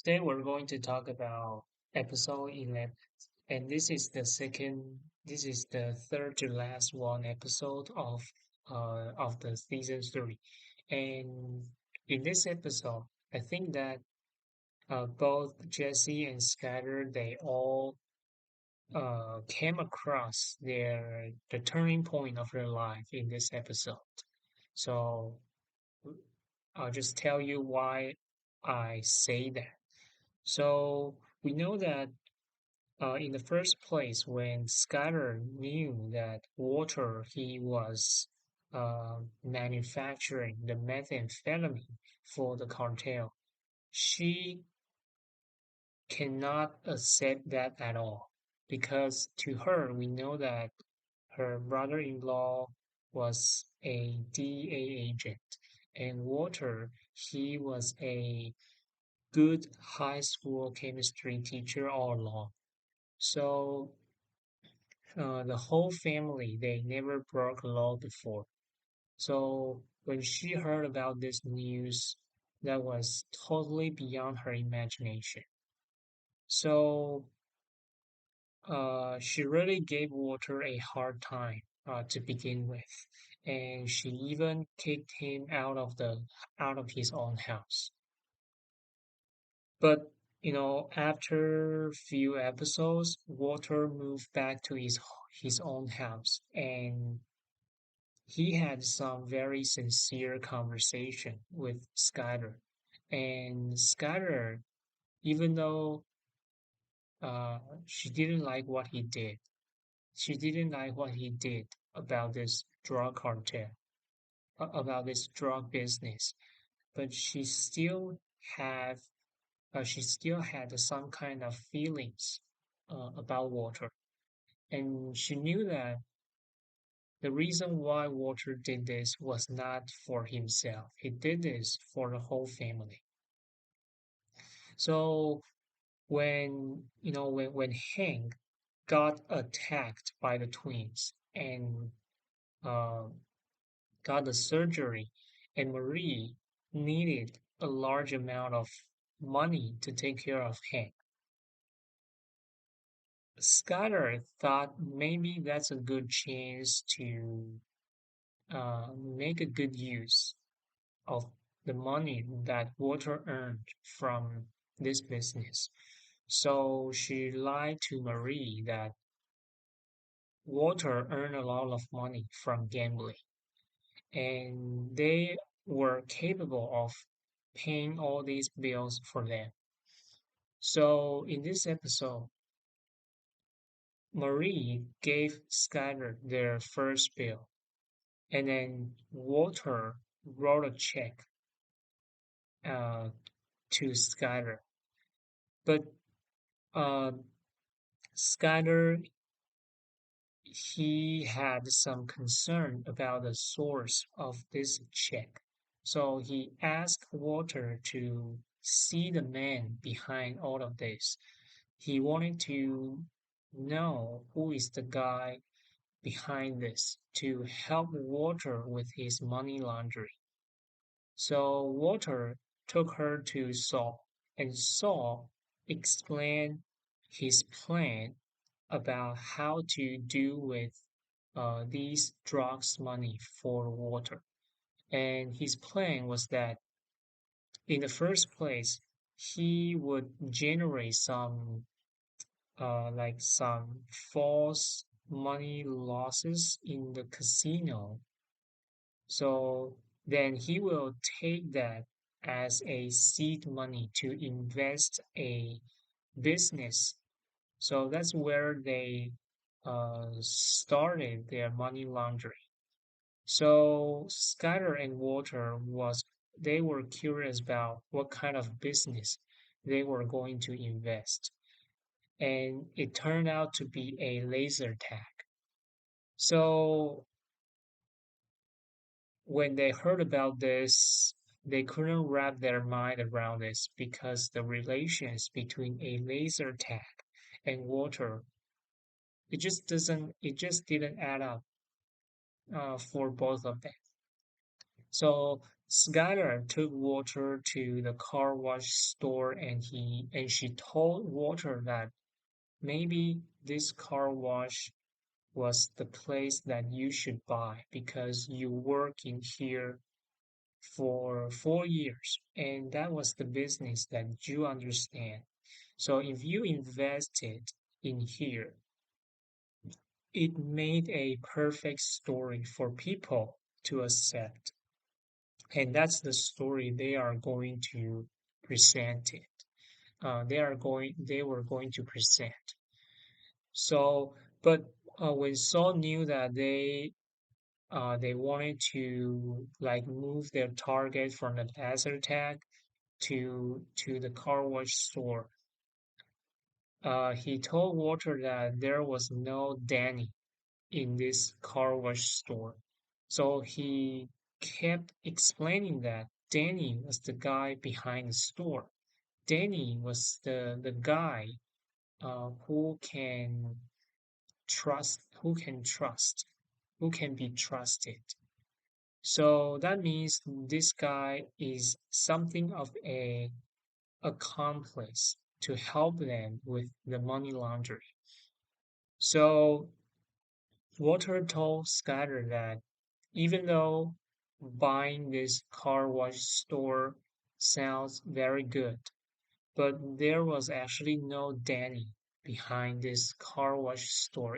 Today we're going to talk about episode 11, and this is the third to last one episode of the season 3. And in this episode, I think that both Jesse and Skyler they all came across the turning point of their life in this episode. So I'll just tell you why I say that. So we know that in the first place, when Skyler knew that Walter he was manufacturing the methamphetamine for the cartel, she cannot accept that at all because to her we know that her brother-in-law was a DA agent and Walter he was a good high school chemistry teacher all along. So the whole family, they never broke law before. So when she heard about this news, that was totally beyond her imagination. So she really gave Walter a hard time to begin with, and she even kicked him out of his own house. But after few episodes, Walter moved back to his own house, and he had some very sincere conversation with Skyler. And Skyler, even though uh, she didn't like what he did, she didn't like what he did about this drug cartel, about this drug business, but have she still had some kind of feelings about Walter. And she knew that the reason why Walter did this was not for himself. He did this for the whole family. So when Hank got attacked by the twins and uh, got the surgery, and Marie needed a large amount of money to take care of Hank, Scudder thought maybe that's a good chance to make a good use of the money that Walter earned from this business. So she lied to Marie that Walter earned a lot of money from gambling and they were capable of paying all these bills for them. So in this episode, Marie gave Skyler their first bill, and then Walter wrote a check uh, to Skyler. But uh, Skyler he had some concern about the source of this check. So he asked Walter to see the man behind all of this. He wanted to know who is the guy behind this to help Walter with his money laundering. So Walter took her to Saul, and Saul explained his plan about how to do with these drugs money for Walter. And his plan was that in the first place, he would generate some false money losses in the casino. So then he will take that as a seed money to invest a business. So that's where they started their money laundering. So Skyler and Walter they were curious about what kind of business they were going to invest. And it turned out to be a laser tag. So when they heard about this, they couldn't wrap their mind around this because the relations between a laser tag and water, it just didn't add up for both of them. So Skylar took Walter to the car wash store and she told Walter that maybe this car wash was the place that you should buy because you work in here for 4 years and that was the business that you understand. So if you invested in here, it made a perfect story for people to accept. And that's the story they are going to present it. They were going to present. So, but when Saul knew that they wanted to like move their target from the laser tag to the car wash store, he told Walter that there was no Danny in this car wash store. So he kept explaining that Danny was the guy behind the store. Danny was the guy who can trust, who can be trusted. So that means this guy is something of a accomplice to help them with the money laundering. So Walter told Skyler that even though buying this car wash store sounds very good, but there was actually no Danny behind this car wash store.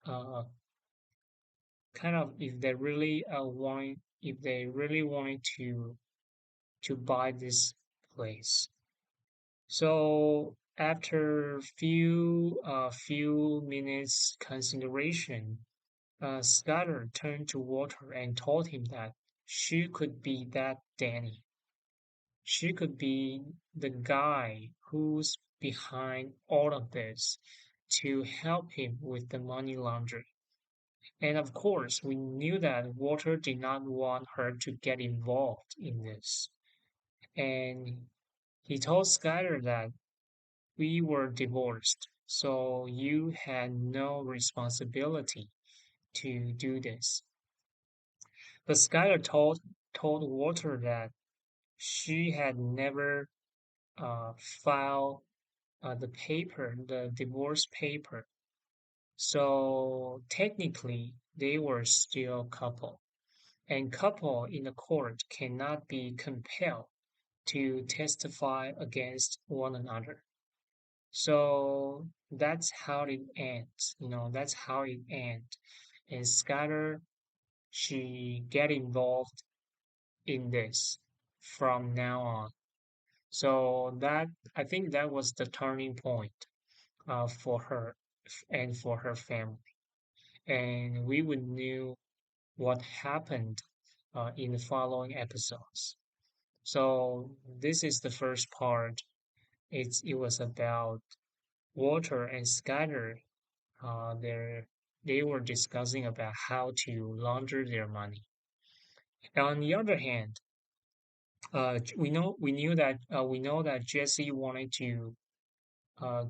Uh, if they really wanted to buy this place. So after few minutes consideration, Scudder turned to Walter and told him that she could be that Danny. She could be the guy who's behind all of this to help him with the money laundering. And of course, we knew that Walter did not want her to get involved in this. And he told Skyler that we were divorced, so you had no responsibility to do this. But Skyler told Walter that she had never filed the divorce paper. So technically, they were still a couple, and couple in the court cannot be compelled to testify against one another. So that's how it ends. That's how it ends. And Skyler, she get involved in this from now on. So that I think that was the turning point for her and for her family. And we would knew what happened in the following episodes. So this is the first part. It was about Walter and Skyler. Uh, they they were discussing about how to launder their money. On the other hand, we know that Jesse wanted to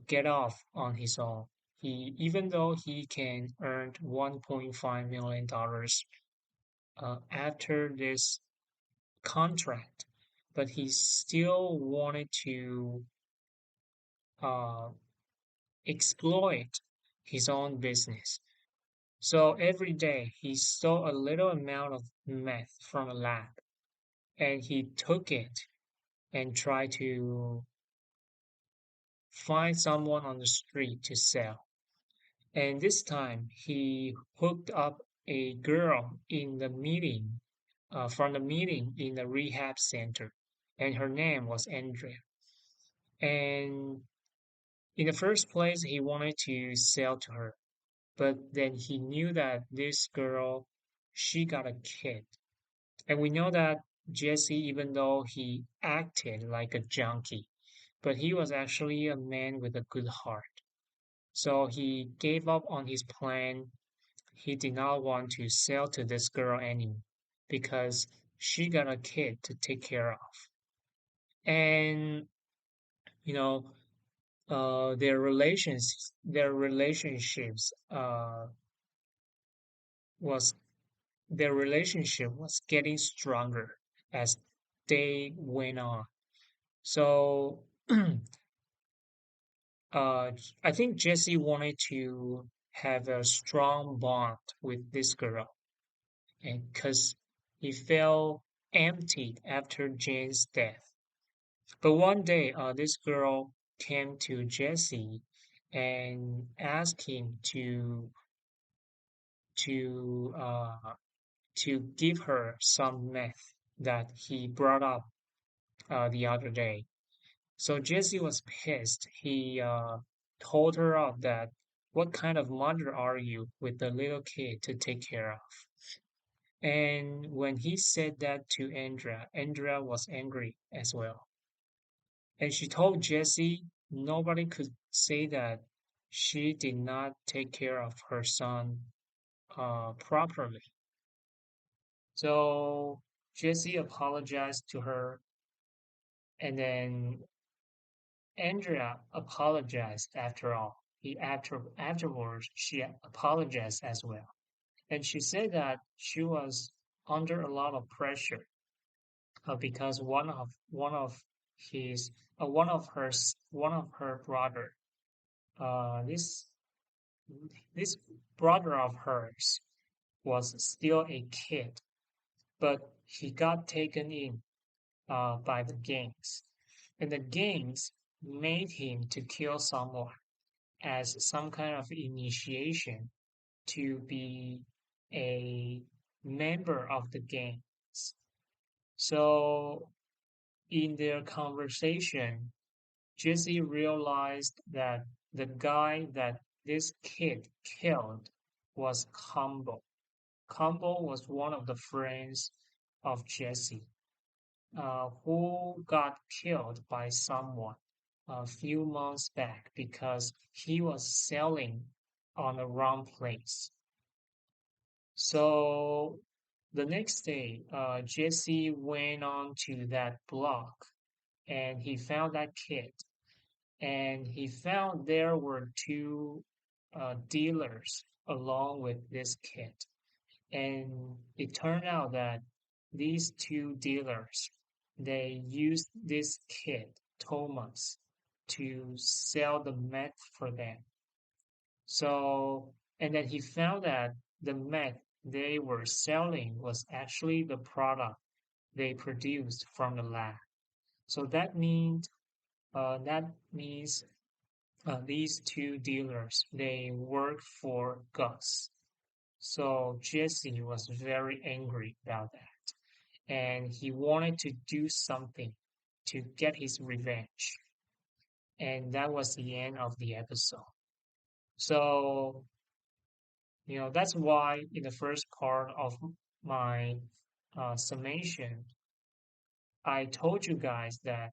get off on his own. Even though he can earn $1.5 million after this contract, but he still wanted to uh, exploit his own business. So every day he stole a little amount of meth from a lab and he took it and tried to find someone on the street to sell. And this time he hooked up a girl in the meeting, from the meeting in the rehab center, and her name was Andrea. And in the first place, he wanted to sell to her, but then he knew that this girl, she got a kid. And we know that Jesse, even though he acted like a junkie, but he was actually a man with a good heart. So he gave up on his plan. He did not want to sell to this girl anymore because she got a kid to take care of. And you know, their relationships was their relationship was getting stronger as they went on. So I think Jesse wanted to have a strong bond with this girl, and because he felt empty after Jane's death. But one day, this girl came to Jesse and asked him to to give her some meth that he brought up the other day. So Jesse was pissed. He told her off that what kind of mother are you with a little kid to take care of? And when he said that to Andrea, Andrea was angry as well. And she told Jesse nobody could say that she did not take care of her son properly. So Jesse apologized to her, and then Andrea apologized after all. Afterwards she apologized as well. And she said that she was under a lot of pressure because his one of her brother this this brother of hers was still a kid, but he got taken in by the gangs, and the gangs made him to kill someone as some kind of initiation to be a member of the gangs. So in their conversation, Jesse realized that the guy that this kid killed was Combo. Combo was one of the friends of Jesse, who got killed by someone a few months back because he was selling on the wrong place. So the next day, Jesse went on to that block and he found that kid. And he found there were two dealers along with this kid. And it turned out that these two dealers, they used this kid, Thomas, to sell the meth for them. So, and then he found that the meth they were selling was actually the product they produced from the lab. So that means these two dealers they work for Gus. So Jesse was very angry about that, and he wanted to do something to get his revenge. And that was the end of the episode. So, that's why in the first part of my summation, I told you guys that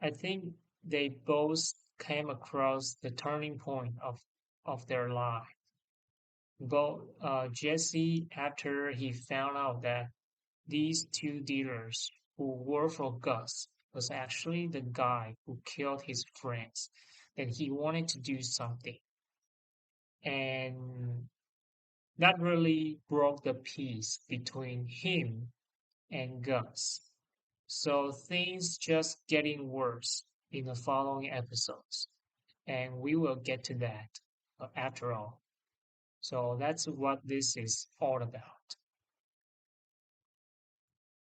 I think they both came across the turning point of their life. Both Jesse, after he found out that these two dealers who worked for Gus was actually the guy who killed his friends, that he wanted to do something. And that really broke the peace between him and Gus. So things just getting worse in the following episodes. And we will get to that after all. So that's what this is all about.